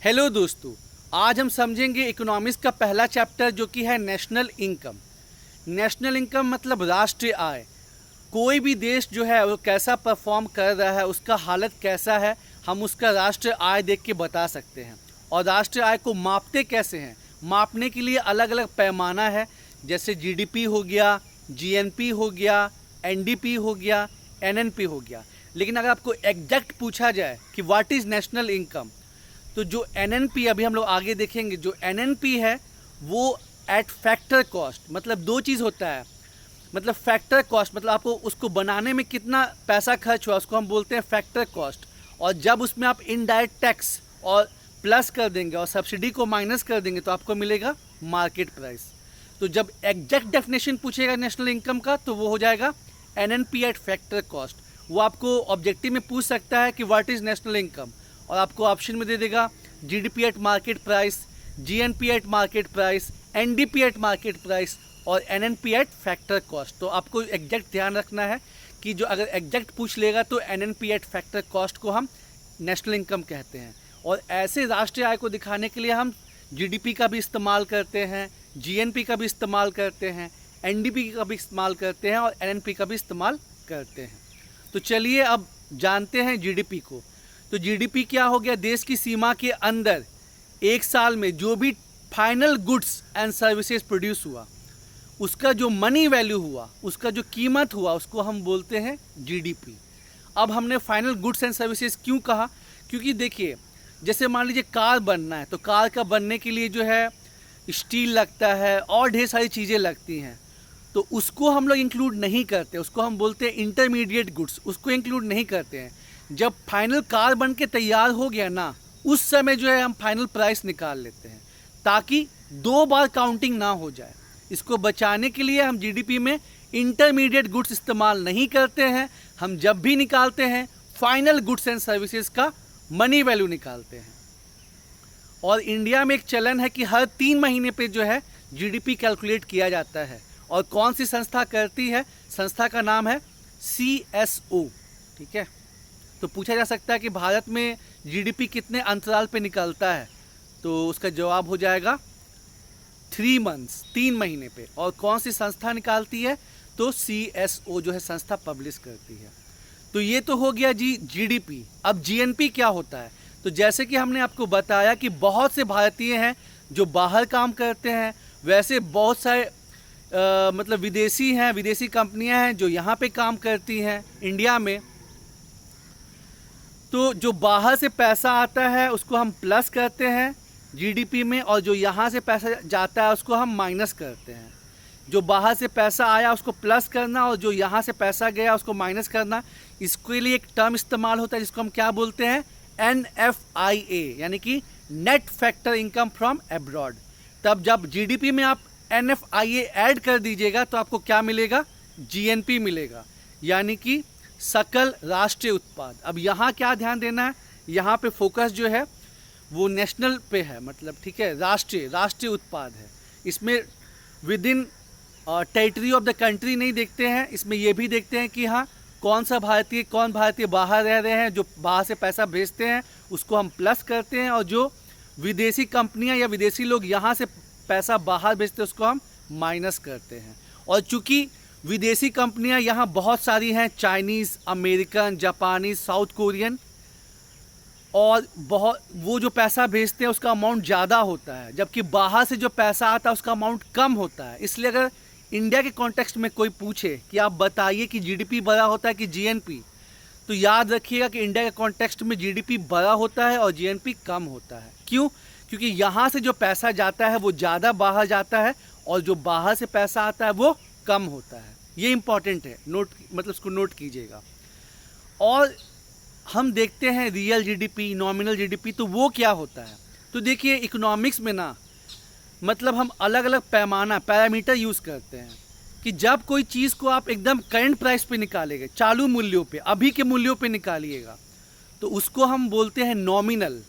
Hello दोस्तों, आज हम समझेंगे इकोनॉमिक्स का पहला चैप्टर जो कि है नेशनल इनकम। नेशनल इनकम मतलब राष्ट्रीय आय। कोई भी देश जो है वो कैसा परफॉर्म कर रहा है, उसका हालत कैसा है, हम उसका राष्ट्रीय आय देख के बता सकते हैं। और राष्ट्रीय आय को मापते कैसे हैं? मापने के लिए अलग अलग पैमाना है, जैसे जीडीपी हो गया, जीएनपी हो गया, एनडीपी हो गया, एनएनपी हो गया। लेकिन अगर आपको एग्जैक्ट पूछा जाए कि व्हाट इज़ नेशनल इनकम, तो जो एनएनपी अभी हम लोग आगे देखेंगे, जो एनएनपी है वो एट फैक्टर कॉस्ट, मतलब दो चीज़ होता है। मतलब फैक्टर कॉस्ट मतलब आपको उसको बनाने में कितना पैसा खर्च हुआ, उसको हम बोलते हैं फैक्टर कॉस्ट। और जब उसमें आप इनडायरेक्ट टैक्स और प्लस कर देंगे और सब्सिडी को माइनस कर देंगे तो आपको मिलेगा मार्केट प्राइस। तो जब एग्जैक्ट डेफिनेशन पूछेगा नेशनल इनकम का तो वो हो जाएगा एनएनपी एट फैक्टर कॉस्ट। वो आपको ऑब्जेक्टिव में पूछ सकता है कि व्हाट इज़ नेशनल इनकम, और आपको ऑप्शन में दे देगा GDP at market price, GNP eight market price, NDP at market price और एनएनपी एट फैक्टर कॉस्ट। तो आपको एग्जैक्ट ध्यान रखना है कि जो अगर एग्जैक्ट पूछ लेगा तो एनएनपी एट फैक्टर कॉस्ट को हम नेशनल इनकम कहते हैं। और ऐसे राष्ट्रीय आय को दिखाने के लिए हम जीडीपी का भी इस्तेमाल करते हैं, जीएनपी का भी इस्तेमाल करते हैं, एनडीपी का भी इस्तेमाल करते हैं और एनएनपी का भी इस्तेमाल करते हैं। तो चलिए अब जानते हैं जीडीपी को। तो जीडीपी क्या हो गया? देश की सीमा के अंदर एक साल में जो भी final goods and services produce हुआ, उसका जो मनी वैल्यू हुआ, उसका जो कीमत हुआ, उसको हम बोलते हैं जीडीपी। अब हमने फाइनल गुड्स एंड सर्विसेज क्यों कहा? क्योंकि देखिए, जैसे मान लीजिए कार बनना है तो कार का बनने के लिए जो है स्टील लगता है और ढेर सारी चीज़ें लगती हैं, तो उसको हम लोग इंक्लूड नहीं करते, उसको हम बोलते हैं इंटरमीडिएट गुड्स, उसको इंक्लूड नहीं करते हैं। जब फाइनल कार बन के तैयार हो गया ना, उस समय जो है हम फाइनल प्राइस निकाल लेते हैं ताकि दो बार काउंटिंग ना हो जाए। इसको बचाने के लिए हम जीडीपी में इंटरमीडिएट गुड्स इस्तेमाल नहीं करते हैं। हम जब भी निकालते हैं फाइनल गुड्स एंड सर्विसेज का मनी वैल्यू निकालते हैं। और इंडिया में एक चलन है कि हर 3 महीने पे जो है जीडीपी कैलकुलेट किया जाता है। और कौन सी संस्था करती है? संस्था का नाम है CSO। ठीक है, तो पूछा जा सकता है कि भारत में जीडीपी कितने अंतराल पे निकलता है, तो उसका जवाब हो जाएगा 3 मंथ्स, 3 महीने पे। और कौन सी संस्था निकालती है? तो CSO जो है संस्था पब्लिश करती है। तो ये तो हो गया जी जीडीपी। अब जीएनपी क्या होता है? तो जैसे कि हमने आपको बताया कि बहुत से भारतीय हैं जो बाहर काम करते हैं, वैसे बहुत सारे मतलब विदेशी हैं, विदेशी कंपनियां हैं जो यहाँ पे काम करती हैं इंडिया में। तो जो बाहर से पैसा आता है उसको हम प्लस करते हैं जीडीपी में, और जो यहाँ से पैसा जाता है उसको हम माइनस करते हैं। जो बाहर से पैसा आया उसको प्लस करना और जो यहाँ से पैसा गया उसको माइनस करना, इसके लिए एक टर्म इस्तेमाल होता है जिसको हम क्या बोलते हैं? NFIA, यानी कि net factor income from abroad. तब जब जीडीपी में आप NFIA ऐड कर दीजिएगा तो आपको क्या मिलेगा? जीएनपी मिलेगा, यानी कि सकल राष्ट्रीय उत्पाद। अब यहाँ क्या ध्यान देना है? यहाँ पे फोकस जो है वो नेशनल पे है, मतलब ठीक है, राष्ट्रीय उत्पाद है। इसमें with in territory of the country नहीं देखते हैं, इसमें ये भी देखते हैं कि हाँ कौन भारतीय बाहर रह रहे हैं, जो बाहर से पैसा भेजते हैं उसको हम प्लस करते हैं, और जो विदेशी कंपनियां या विदेशी लोग यहाँ से पैसा बाहर भेजते हैं उसको हम माइनस करते हैं। और चूँकि विदेशी कंपनियां यहाँ बहुत सारी हैं, Chinese, American, Japanese, south Korean, और बहुत वो जो पैसा भेजते हैं उसका अमाउंट ज़्यादा होता है, जबकि बाहर से जो पैसा आता है उसका अमाउंट कम होता है। इसलिए अगर इंडिया के कॉन्टेक्स्ट में कोई पूछे कि आप बताइए कि जीडीपी बड़ा होता है कि जीएनपी, तो याद रखिएगा कि इंडिया के कॉन्टेक्स्ट में जीडीपी बड़ा होता है और जीएनपी कम होता है। क्यों? क्योंकि यहाँ से जो पैसा जाता है वो ज़्यादा बाहर जाता है और जो बाहर से पैसा आता है वो कम होता है। ये इंपॉर्टेंट है, मतलब उसको नोट कीजिएगा। और हम देखते हैं रियल जीडीपी, नॉमिनल जीडीपी, तो वो क्या होता है? तो देखिए, इकोनॉमिक्स में ना मतलब हम अलग अलग पैरामीटर यूज़ करते हैं कि जब कोई चीज़ को आप एकदम करंट प्राइस पे निकालेंगे, चालू मूल्यों पे, अभी के मूल्यों पे निकालिएगा, तो उसको हम बोलते हैं नॉमिनल।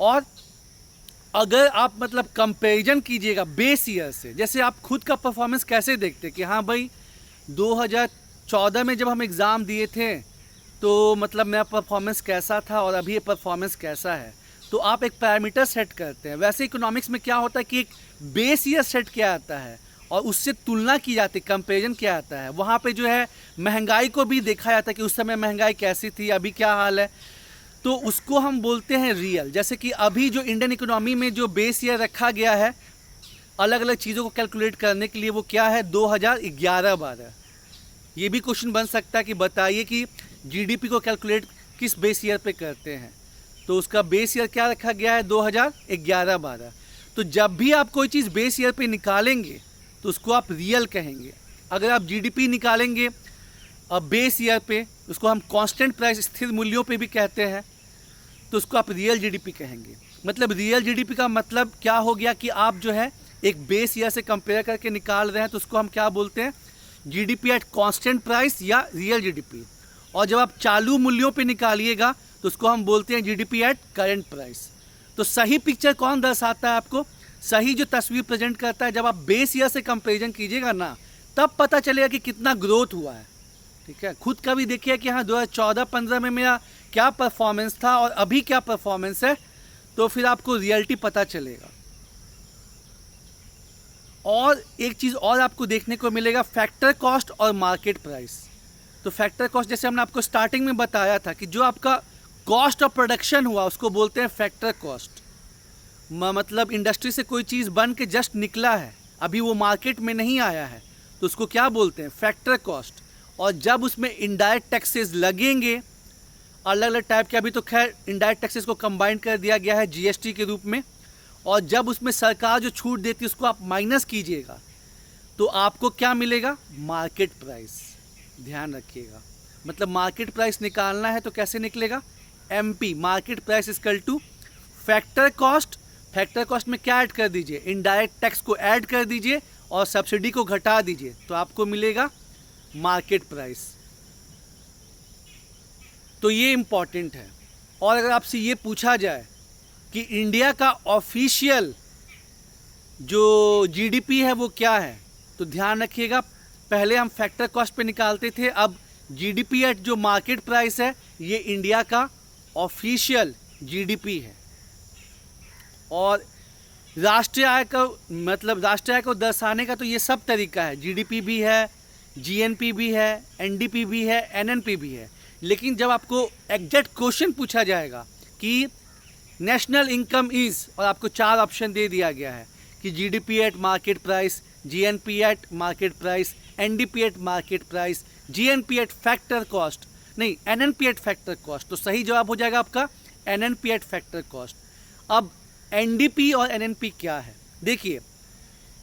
और अगर आप मतलब कंपैरिजन कीजिएगा बेस ईयर से, जैसे आप खुद का परफॉर्मेंस कैसे देखते हैं कि हाँ भाई 2014 में जब हम एग्ज़ाम दिए थे तो मतलब मेरा परफॉर्मेंस कैसा था और अभी ये परफॉर्मेंस कैसा है, तो आप एक पैरामीटर सेट करते हैं। वैसे इकोनॉमिक्स में क्या होता है कि एक बेस ईयर सेट किया जाता है और उससे तुलना की जाती है, कंपेरिजन किया जाता है। वहाँ पे जो है महंगाई को भी देखा जाता है कि उस समय महंगाई कैसी थी, अभी क्या हाल है, तो उसको हम बोलते हैं रियल। जैसे कि अभी जो इंडियन इकोनॉमी में जो बेस ईयर रखा गया है अलग अलग चीज़ों को कैलकुलेट करने के लिए, वो क्या है 2011-12। ये भी क्वेश्चन बन सकता है कि बताइए कि जीडीपी को कैलकुलेट किस बेस ईयर पे करते हैं, तो उसका बेस ईयर क्या रखा गया है 2011-12। तो जब भी आप कोई चीज़ बेस ईयर पे निकालेंगे तो उसको आप रियल कहेंगे। अगर आप जीडीपी निकालेंगे अब बेस ईयर पे, उसको हम कांस्टेंट प्राइस स्थिर मूल्यों पे भी कहते हैं, तो उसको आप रियल जीडीपी कहेंगे। मतलब रियल जीडीपी का मतलब क्या हो गया कि आप जो है एक बेस ईयर से कंपेयर करके निकाल रहे हैं, तो उसको हम क्या बोलते हैं जीडीपी एट कांस्टेंट प्राइस या रियल जीडीपी। और जब आप चालू मूल्यों पे निकालिएगा तो उसको हम बोलते हैं जीडीपी एट करंट प्राइस। तो सही पिक्चर कौन दर्शाता है आपको, सही जो तस्वीर प्रेजेंट करता है, जब आप बेस ईयर से कंपेरिजन कीजिएगा ना, तब पता चलेगा कि कितना ग्रोथ हुआ है। ठीक है, खुद का भी देखिए कि हाँ 2014-15 में मेरा क्या परफॉर्मेंस था और अभी क्या परफॉर्मेंस है, तो फिर आपको रियलिटी पता चलेगा। और एक चीज़ और आपको देखने को मिलेगा, फैक्टर कॉस्ट और मार्केट प्राइस। तो फैक्टर कॉस्ट जैसे हमने आपको स्टार्टिंग में बताया था कि जो आपका कॉस्ट ऑफ प्रोडक्शन हुआ उसको बोलते हैं फैक्टर कॉस्ट। मतलब इंडस्ट्री से कोई चीज़ बन के जस्ट निकला है, अभी वो मार्केट में नहीं आया है, तो उसको क्या बोलते हैं फैक्टर कॉस्ट। और जब उसमें इनडायरेक्ट टैक्सेस लगेंगे अलग अलग टाइप के, अभी तो खैर इनडायरेक्ट टैक्सेस को कंबाइन कर दिया गया है जीएसटी के रूप में, और जब उसमें सरकार जो छूट देती है उसको आप माइनस कीजिएगा तो आपको क्या मिलेगा मार्केट प्राइस। ध्यान रखिएगा, मतलब मार्केट प्राइस निकालना है तो कैसे निकलेगा, MP market price equal two factor cost. Factor cost में क्या ऐड कर दीजिए, इनडायरेक्ट टैक्स को ऐड कर दीजिए और सब्सिडी को घटा दीजिए, तो आपको मिलेगा मार्केट प्राइस। तो ये इम्पॉर्टेंट है। और अगर आपसे ये पूछा जाए कि इंडिया का ऑफिशियल जो जीडीपी है वो क्या है, तो ध्यान रखिएगा पहले हम फैक्टर कॉस्ट पे निकालते थे, अब जीडीपी एट जो मार्केट प्राइस है ये इंडिया का ऑफिशियल जीडीपी है। और राष्ट्रीय आय का मतलब राष्ट्रीय आय को दर्शाने का तो ये सब तरीका है, जीडीपी भी है, जीएनपी भी है, एनडीपी भी है, एनएनपी भी है। लेकिन जब आपको एग्जैक्ट क्वेश्चन पूछा जाएगा कि नेशनल इनकम इज़, और आपको 4 ऑप्शन दे दिया गया है कि GDP at market price, GNP eight market price, NDP at market price, GNP eight factor cost, नहीं एनएनपी एट फैक्टर कॉस्ट, तो सही जवाब हो जाएगा आपका एनएनपी एट फैक्टर कॉस्ट। अब एनडीपी और एनएनपी क्या है, देखिए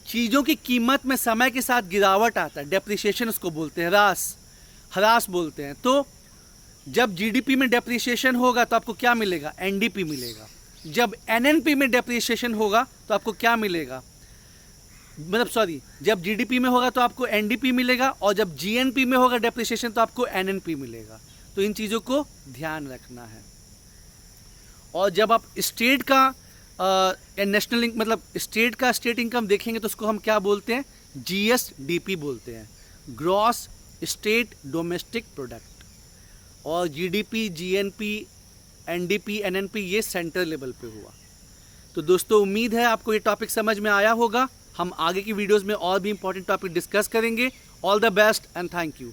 चीज़ों की कीमत में समय के साथ गिरावट आता है, डेप्रिसिएशन उसको बोलते हैं, ह्रास बोलते हैं। तो जब जीडीपी में डेप्रिसिएशन होगा तो आपको क्या मिलेगा, एनडीपी मिलेगा। जब एनएनपी में डेप्रिसिएशन होगा तो आपको क्या मिलेगा, मतलब सॉरी, जब जीडीपी में होगा तो आपको एनडीपी मिलेगा, और जब जीएनपी में होगा डेप्रिसिएशन तो आपको एनएनपी मिलेगा। तो इन चीज़ों को ध्यान रखना है। और जब आप स्टेट का नेशनल मतलब स्टेट इनकम देखेंगे तो उसको हम क्या बोलते हैं, जीएसडीपी बोलते हैं, ग्रॉस स्टेट डोमेस्टिक प्रोडक्ट। और जीडीपी, जीएनपी, एनडीपी, एनएनपी ये सेंट्रल लेवल पे हुआ। तो दोस्तों उम्मीद है आपको ये टॉपिक समझ में आया होगा। हम आगे की वीडियोस में और भी इंपॉर्टेंट टॉपिक डिस्कस करेंगे। All the best and thank you.